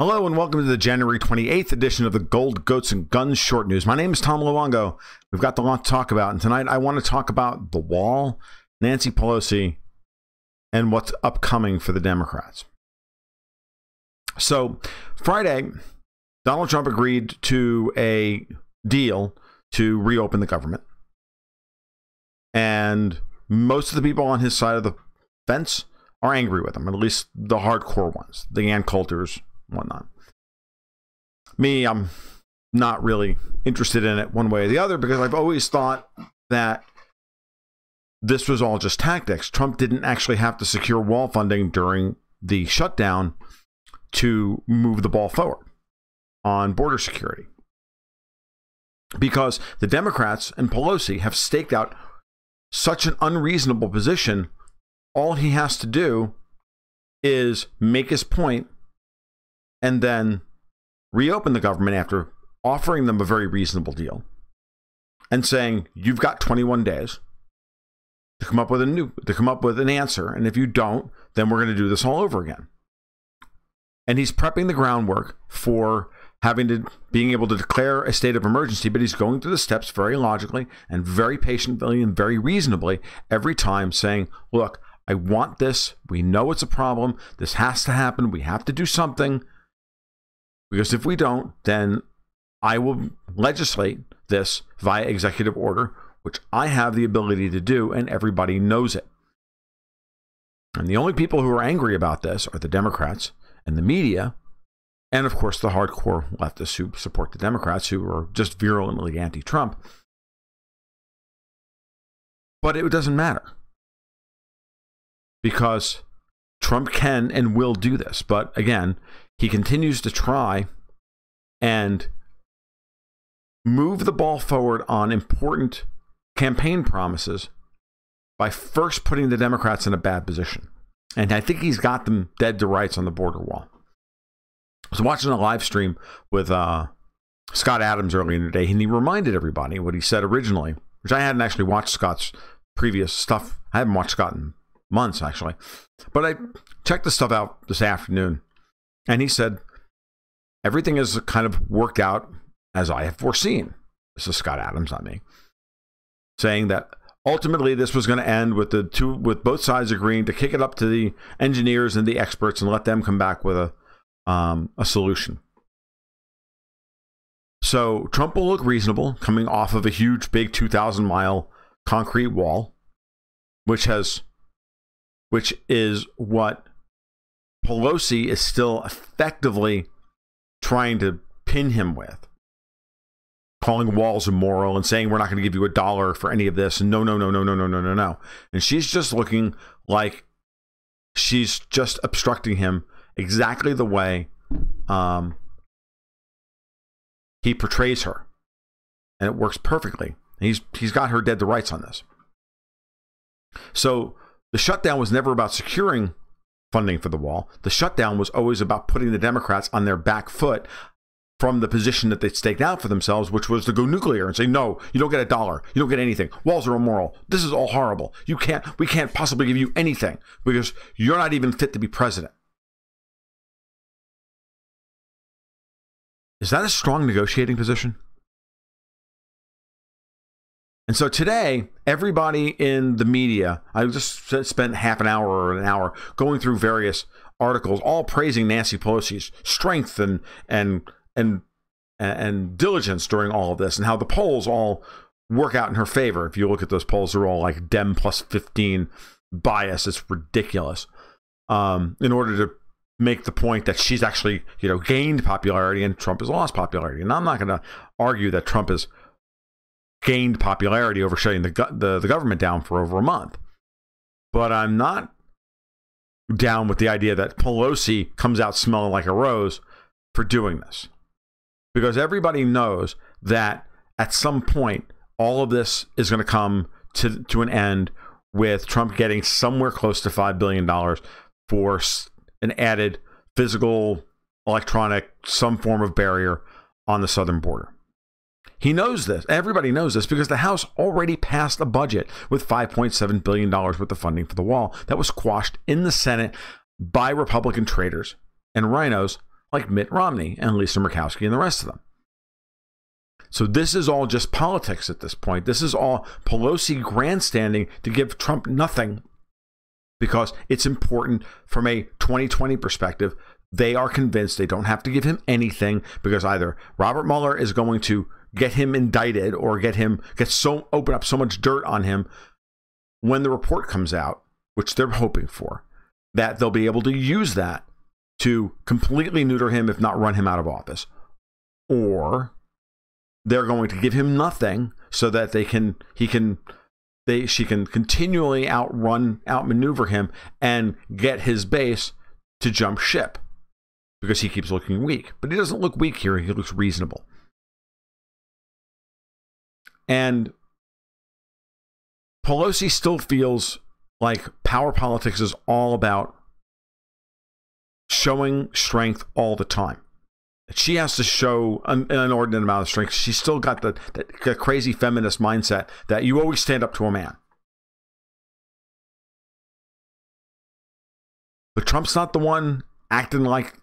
Hello and welcome to the January 28th edition of the Gold, Goats, and Guns Short News. My name is Tom Luongo. We've got a lot to talk about, and tonight I want to talk about the wall, Nancy Pelosi, and what's upcoming for the Democrats. So, Friday, Donald Trump agreed to a deal to reopen the government. And most of the people on his side of the fence are angry with him, at least the hardcore ones, the Ann Coulters, whatnot. Me, I'm not really interested in it one way or the other because I've always thought that this was all just tactics. Trump didn't actually have to secure wall funding during the shutdown to move the ball forward on border security, because the Democrats and Pelosi have staked out such an unreasonable position. All he has to do is make his point and then reopen the government after offering them a very reasonable deal and saying, you've got 21 days to come up with an answer. And if you don't, then we're going to do this all over again. And he's prepping the groundwork for being able to declare a state of emergency, but he's going through the steps very logically and very patiently and very reasonably every time, saying, look, I want this. We know it's a problem. This has to happen. We have to do something. Because if we don't, then I will legislate this via executive order, which I have the ability to do, and everybody knows it. And the only people who are angry about this are the Democrats and the media, and of course the hardcore leftists who support the Democrats, who are just virulently anti-Trump. But it doesn't matter, because Trump can and will do this. But again, he continues to try and move the ball forward on important campaign promises by first putting the Democrats in a bad position. And I think he's got them dead to rights on the border wall. I was watching a live stream with Scott Adams earlier in the day, and he reminded everybody what he said originally, which I hadn't actually watched Scott's previous stuff. I haven't watched Scott in months, actually. But I checked the stuff out this afternoon, and he said, everything is kind of worked out as I have foreseen. This is Scott Adams, not me. Saying that ultimately this was going to end with both sides agreeing to kick it up to the engineers and the experts and let them come back with a solution. So Trump will look reasonable coming off of a huge, big 2,000-mile concrete wall, which is what Pelosi is still effectively trying to pin him with, calling walls immoral and saying we're not going to give you $1 for any of this. And no. And she's just looking like she's just obstructing him exactly the way he portrays her, and it works perfectly. He's got her dead to rights on this. So the shutdown was never about securing funding for the wall. The shutdown was always about putting the Democrats on their back foot from the position that they'd staked out for themselves, which was to go nuclear and say, no, you don't get $1. You don't get anything. Walls are immoral. This is all horrible. We can't possibly give you anything because you're not even fit to be president. Is that a strong negotiating position? And so today, everybody in the media, I just spent half an hour or an hour going through various articles, all praising Nancy Pelosi's strength and diligence during all of this, and how the polls all work out in her favor. If you look at those polls, they're all like Dem plus 15 bias. It's ridiculous. In order to make the point that she's actually, gained popularity and Trump has lost popularity. And I'm not going to argue that Trump has gained popularity over shutting the government down for over a month. But I'm not down with the idea that Pelosi comes out smelling like a rose for doing this. Because everybody knows that at some point, all of this is going to come to an end with Trump getting somewhere close to $5 billion for an added physical, electronic, some form of barrier on the southern border. He knows this. Everybody knows this because the House already passed a budget with $5.7 billion worth of funding for the wall that was quashed in the Senate by Republican traitors and rhinos like Mitt Romney and Lisa Murkowski and the rest of them. So this is all just politics at this point. This is all Pelosi grandstanding to give Trump nothing because it's important from a 2020 perspective. They are convinced they don't have to give him anything because either Robert Mueller is going to get him indicted or open up so much dirt on him when the report comes out, which they're hoping for, that they'll be able to use that to completely neuter him, if not run him out of office. Or they're going to give him nothing so that she can continually outmaneuver him and get his base to jump ship because he keeps looking weak. But he doesn't look weak here. He looks reasonable. And Pelosi still feels like power politics is all about showing strength all the time. She has to show an inordinate amount of strength. She's still got the crazy feminist mindset that you always stand up to a man. But Trump's not the one acting like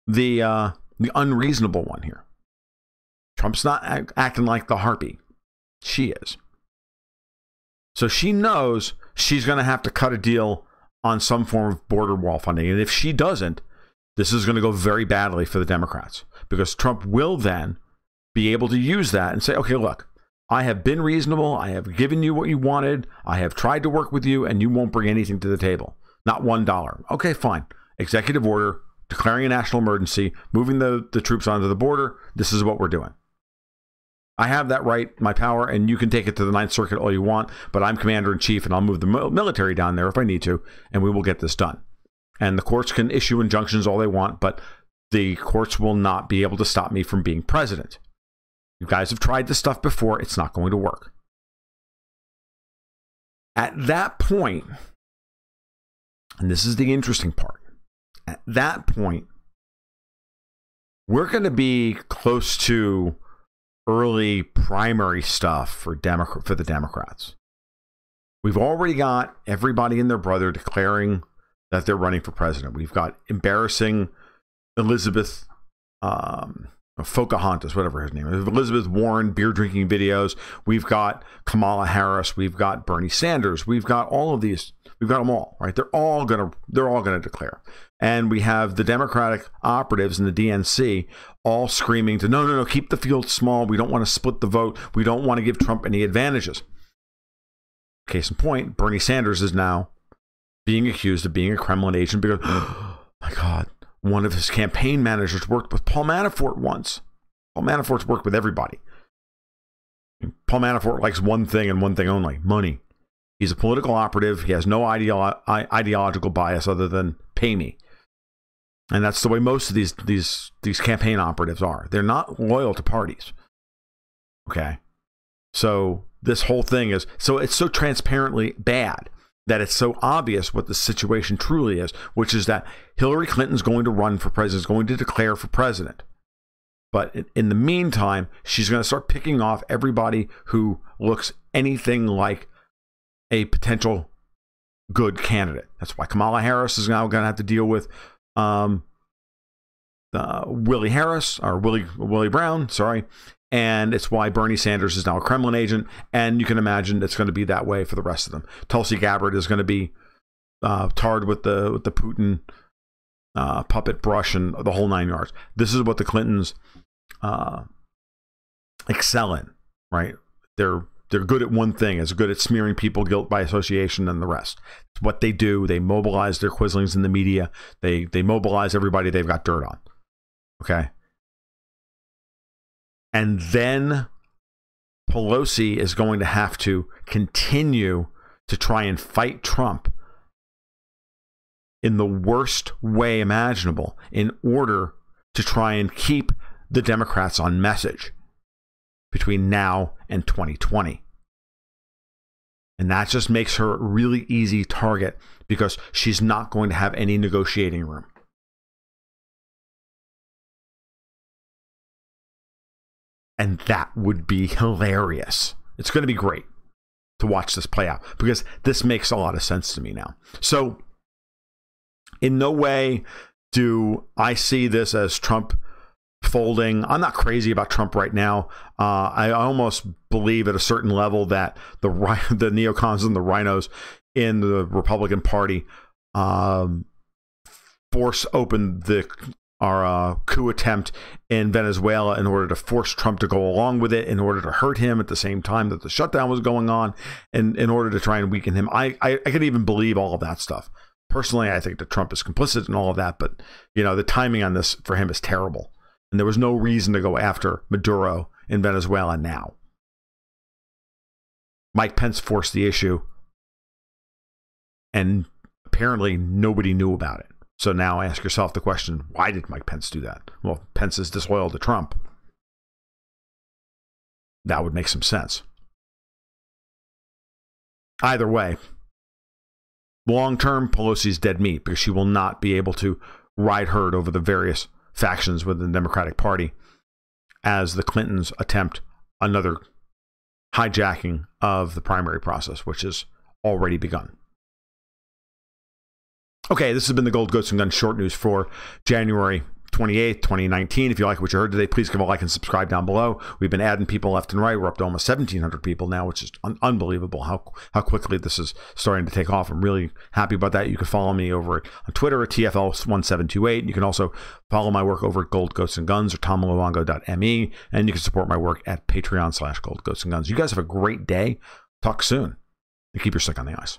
the unreasonable one here. Trump's not acting like the harpy. She is. So she knows she's going to have to cut a deal on some form of border wall funding. And if she doesn't, this is going to go very badly for the Democrats because Trump will then be able to use that and say, okay, look, I have been reasonable. I have given you what you wanted. I have tried to work with you and you won't bring anything to the table. Not $1. Okay, fine. Executive order, declaring a national emergency, moving the troops onto the border. This is what we're doing. I have that right, my power, and you can take it to the Ninth Circuit all you want, but I'm commander in chief and I'll move the military down there if I need to, and we will get this done. And the courts can issue injunctions all they want, but the courts will not be able to stop me from being president. You guys have tried this stuff before. It's not going to work. At that point, and this is the interesting part, at that point, we're going to be close to early primary stuff for the Democrats. We've already got everybody and their brother declaring that they're running for president. We've got embarrassing Elizabeth Pocahontas, whatever his name is, Elizabeth Warren beer drinking videos. We've got Kamala Harris. We've got Bernie Sanders. We've got all of these. We've got them all, right? They're all gonna declare. And we have the Democratic operatives in the DNC all screaming to no, keep the field small. We don't want to split the vote. We don't want to give Trump any advantages. Case in point, Bernie Sanders is now being accused of being a Kremlin agent because, oh my God, one of his campaign managers worked with Paul Manafort once. Paul Manafort's worked with everybody. Paul Manafort likes one thing and one thing only: money. He's a political operative. He has no ideological bias other than pay me. And that's the way most of these campaign operatives are. They're not loyal to parties. Okay? So this whole thing is, so it's so transparently bad that it's so obvious what the situation truly is, which is that Hillary Clinton's going to run for president, is going to declare for president. But in the meantime, she's going to start picking off everybody who looks anything like a potential good candidate. That's why Kamala Harris is now going to have to deal with Willie Brown, sorry. And it's why Bernie Sanders is now a Kremlin agent. And you can imagine it's going to be that way for the rest of them. Tulsi Gabbard is going to be tarred with the Putin puppet brush and the whole 9 yards. This is what the Clintons excel in, right? They're good at one thing, as good at smearing people guilt by association than the rest. It's what they do. They mobilize their quislings in the media. They mobilize everybody they've got dirt on. Okay? And then Pelosi is going to have to continue to try and fight Trump in the worst way imaginable in order to try and keep the Democrats on message between now and 2020. And that just makes her a really easy target because she's not going to have any negotiating room. And that would be hilarious. It's going to be great to watch this play out because this makes a lot of sense to me now. So in no way Do I see this as Trump folding? I'm not crazy about Trump right now. I almost believe at a certain level that the neocons and the rhinos in the Republican Party force open our coup attempt in Venezuela in order to force Trump to go along with it, in order to hurt him at the same time that the shutdown was going on, and in order to try and weaken him. I could even believe all of that stuff. Personally, I think that Trump is complicit in all of that, but the timing on this for him is terrible. And there was no reason to go after Maduro in Venezuela now. Mike Pence forced the issue, and apparently nobody knew about it. So now ask yourself the question, why did Mike Pence do that? Well, Pence is disloyal to Trump. That would make some sense. Either way, long-term, Pelosi's dead meat because she will not be able to ride herd over the various factions within the Democratic Party as the Clintons attempt another hijacking of the primary process, which has already begun. Okay, this has been the Gold, Ghosts, and Guns short news for January 28th, 2019. If you like what you heard today, please give a like and subscribe down below. We've been adding people left and right. We're up to almost 1,700 people now, which is unbelievable how quickly this is starting to take off. I'm really happy about that. You can follow me over on Twitter at TFL1728. You can also follow my work over at Gold, Ghosts, and Guns or tomluongo.me. And you can support my work at Patreon/Gold, Ghosts, and Guns. You guys have a great day. Talk soon. And keep your stick on the ice.